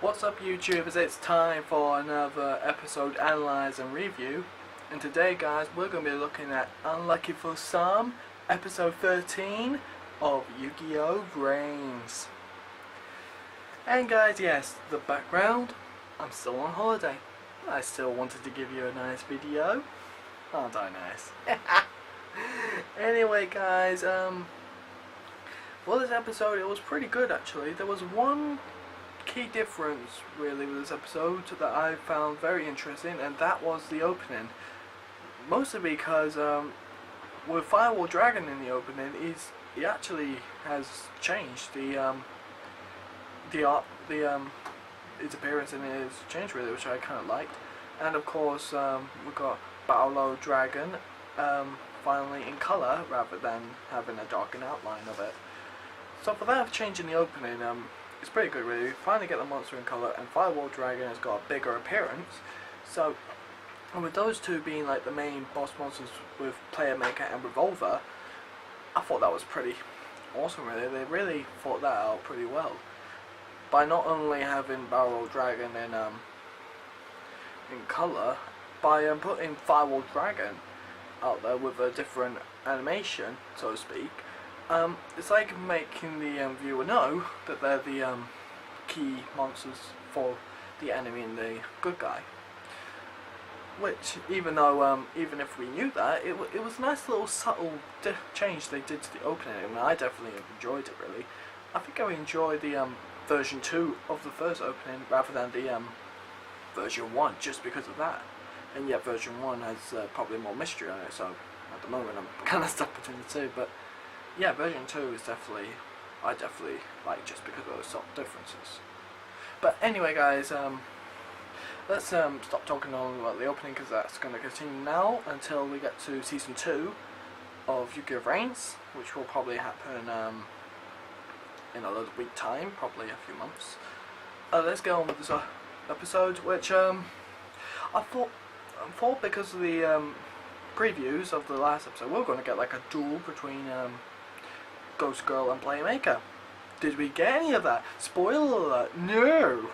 What's up, YouTubers? It's time for another episode analyze and review. And today, guys, we're going to be looking at Unlucky for Some, episode 13 of Yu-Gi-Oh! VRAINS. And guys, yes, the background, I'm still on holiday. I still wanted to give you a nice video. Aren't I nice? Anyway, guys, for this episode, it was pretty good actually. There was one key difference really with this episode that I found very interesting, and that was the opening. Mostly because with Firewall Dragon in the opening, he actually has changed his appearance, and his changed really, which I kind of liked. And of course, we got Battle Dragon finally in color rather than having a darkened outline of it. So for that change in the opening, it's pretty good really. Finally get the monster in colour, and Firewall Dragon has got a bigger appearance. So, and with those two being like the main boss monsters with Player Maker and Revolver, I thought that was pretty awesome really. They really thought that out pretty well. By not only having Barrel Dragon in colour, by putting Firewall Dragon out there with a different animation, so to speak. It's like making the viewer know that they're the key monsters for the enemy and the good guy. Which, even though, even if we knew that, it was a nice little subtle change they did to the opening. I mean, I definitely enjoyed it really. I think I enjoyed the version 2 of the first opening rather than the version 1, just because of that. And yet version 1 has probably more mystery on it, so at the moment I'm kind of stuck between the two. But yeah, version 2 is I definitely like, just because of those subtle differences. But anyway, guys, let's stop talking on about the opening, because that's going to continue now until we get to season 2 of Yu-Gi-Oh! VRAINS, which will probably happen in a little week time, probably a few months. Let's get on with this episode, which I thought because of the previews of the last episode, we were going to get like a duel between Ghost Girl and Playmaker. Did we get any of that? Spoiler alert, no!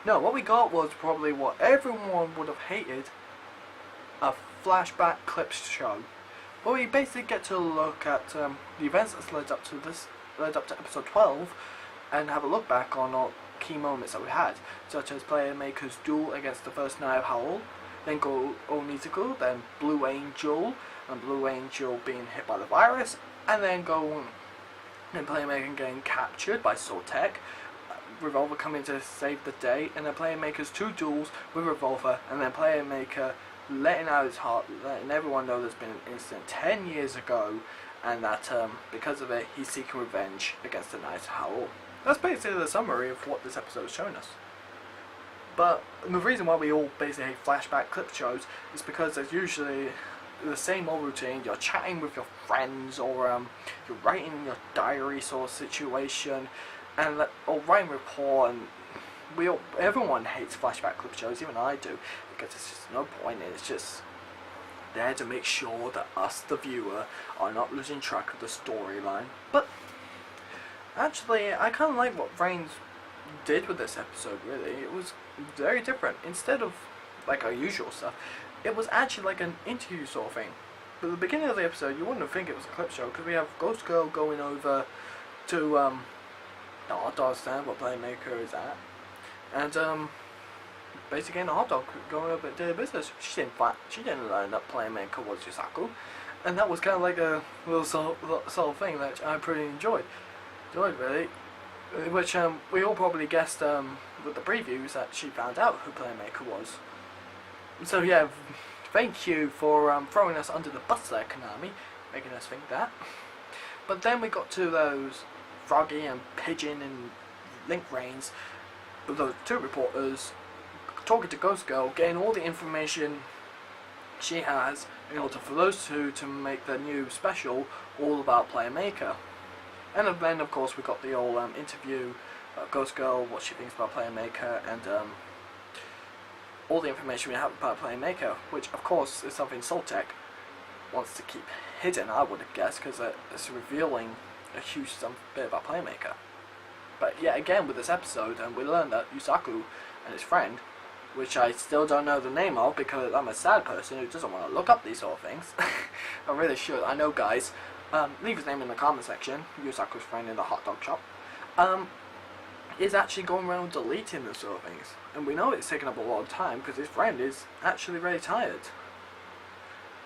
No, what we got was probably what everyone would have hated, a flashback clips show. But we basically get to look at the events that's led up to episode 12, and have a look back on all key moments that we had, such as Playmaker's duel against the first Knight of Howl, then Go Onizuku, then Blue Angel, and Blue Angel being hit by the virus, and then Go and Playmaker getting captured by Sortek, Revolver coming to save the day, and then Playmaker's 2 duels with Revolver, and then Playmaker letting out his heart, letting everyone know there's been an incident 10 years ago, and that because of it he's seeking revenge against the Knight of Howl. That's basically the summary of what this episode has shown us. But the reason why we all basically hate flashback clip shows is because there's usually the same old routine. You're chatting with your friends, or you're writing in your diary sort of situation, and or writing a report, and everyone hates flashback clip shows, even I do, because it's just no point. It's just there to make sure that us, the viewer, are not losing track of the storyline. But actually, I kind of like what VRAINS did with this episode really. It was very different. Instead of like our usual stuff, it was actually like an interview sort of thing. But at the beginning of the episode, you wouldn't think it was a clip show, because we have Ghost Girl going over to the hot dog stand where Playmaker is at, and basically getting a hot dog, going over to their business. She didn't learn that Playmaker was Yusaku, and that was kind of like a little sort of thing that I pretty enjoyed really. Which we all probably guessed with the previews that she found out who Playmaker was. So yeah, thank you for throwing us under the bus there, Konami, making us think that. But then we got to those Froggy and Pigeon and Link Reigns, with those 2 reporters, talking to Ghost Girl, getting all the information she has in order for those 2 to make their new special all about Playmaker. And then of course we got the old interview of Ghost Girl, what she thinks about Playmaker, and all the information we have about Playmaker, which of course is something Sortek wants to keep hidden, I would have guessed, because it's revealing a huge bit about Playmaker. But yeah, again with this episode, we learned that Yusaku and his friend, which I still don't know the name of because I'm a sad person who doesn't want to look up these sort of things. I really should. I know, guys. Leave his name in the comment section. Yusaku's friend in the hot dog shop. Is actually going around deleting this sort of things. And we know it's taking up a lot of time because his friend is actually very tired.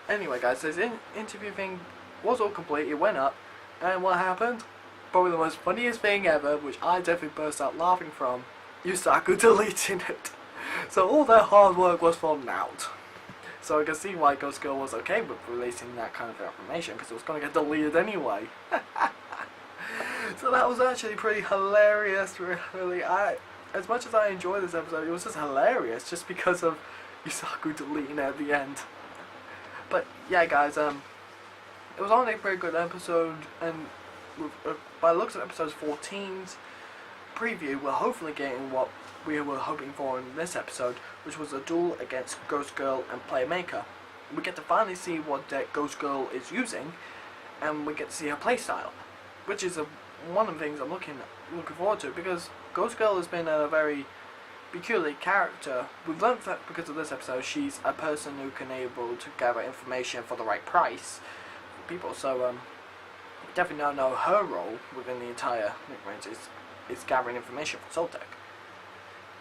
Anyway, guys, this interview thing was all complete. It went up. And what happened? Probably the most funniest thing ever, which I definitely burst out laughing from. Yusaku deleting it. So all their hard work was for naught. So I can see why Ghost Girl was okay with releasing that kind of information, because it was going to get deleted anyway. So that was actually pretty hilarious, really. As much as I enjoyed this episode, it was just hilarious, just because of Yusaku deleting it at the end. But yeah, guys, it was only a pretty good episode, and by the looks of episode 14's preview, we're hopefully getting what we were hoping for in this episode, which was a duel against Ghost Girl and Playmaker. We get to finally see what deck Ghost Girl is using, and we get to see her playstyle, which is one of the things I'm looking forward to, because Ghost Girl has been a very peculiar character. We've learned that because of this episode, she's a person who can able to gather information for the right price for people. So we definitely don't know her role within the entire VRAINS is gathering information for Soul Tech.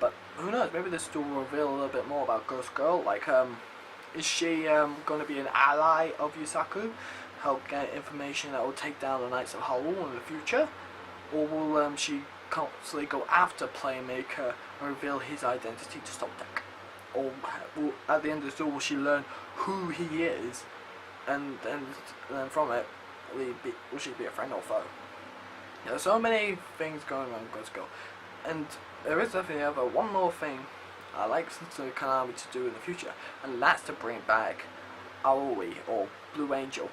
But who knows, maybe this duel will reveal a little bit more about Ghost Girl. Like, is she going to be an ally of Yusaku? Help get information that will take down the Knights of Hyrule in the future? Or will she constantly go after Playmaker and reveal his identity to Soul Tech? Or will, at the end of the duel, will she learn who he is? And then from it, will she be a friend or foe? There's so many things going on with Ghost Girl. And there is definitely one more thing I like Konami to do in the future, and that's to bring back Aoi or Blue Angel.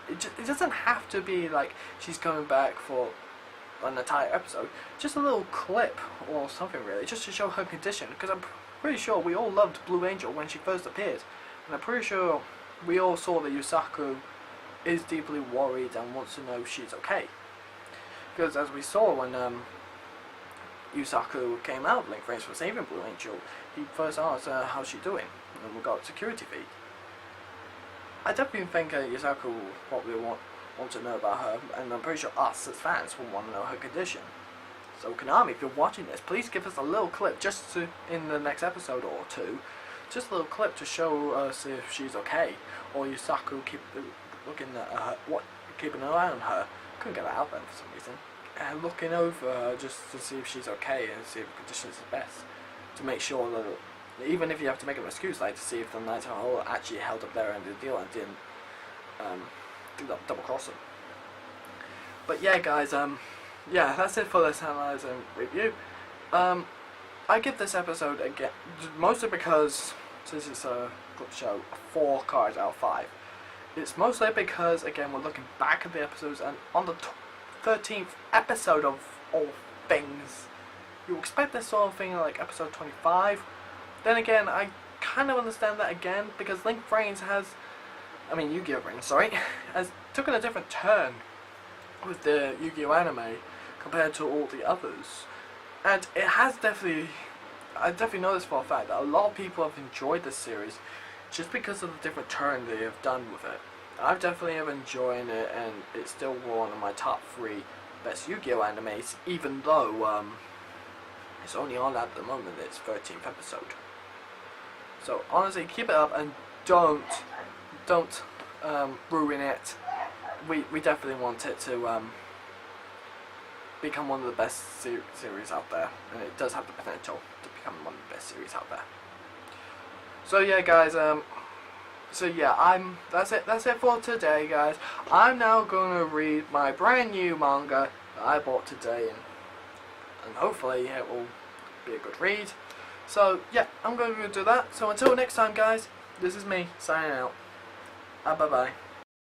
It doesn't have to be like she's coming back for an entire episode. Just a little clip or something, really, just to show her condition. Because I'm pretty sure we all loved Blue Angel when she first appeared, and I'm pretty sure we all saw that Yusaku is deeply worried and wants to know if she's okay. Because as we saw when Yusaku came out of VRAINS for saving Blue Angel, he first asked her how's she doing in regard to security feed. I definitely think Yusaku will probably want to know about her, and I'm pretty sure us as fans will want to know her condition. So Konami, if you're watching this, please give us a little clip in the next episode or two, just a little clip to show us if she's okay, or Yusaku keep looking at her, keeping an eye on her. Couldn't get that out then for some reason. Looking over her just to see if she's okay and see if the condition is the best, to make sure that even if you have to make an excuse, like to see if the Knights of Hyrule actually held up their end of the deal and didn't double cross them. But yeah, guys, yeah, that's it for this analyze and review. I give this episode again, mostly because since it's a good show, 4 cards out of 5. It's mostly because, again, we're looking back at the episodes, and on the 13th episode of all things, you expect this sort of thing like episode 25. Then again, I kind of understand that again, because Yu-Gi-Oh! VRAINS, sorry, has taken a different turn with the Yu-Gi-Oh! Anime compared to all the others. And it has I definitely know this for a fact, that a lot of people have enjoyed this series just because of the different turn they have done with it. I've definitely enjoyed it, and it's still one of my top 3 best Yu-Gi-Oh! Animes, even though it's only on at the moment, its 13th episode. So honestly, keep it up and don't ruin it. We definitely want it to become one of the best series out there, and it does have the potential to become one of the best series out there. So yeah, guys, that's it for today, guys. I'm now going to read my brand new manga that I bought today, and hopefully it will be a good read. So yeah, I'm going to do that. So until next time, guys, this is me signing out. Bye bye.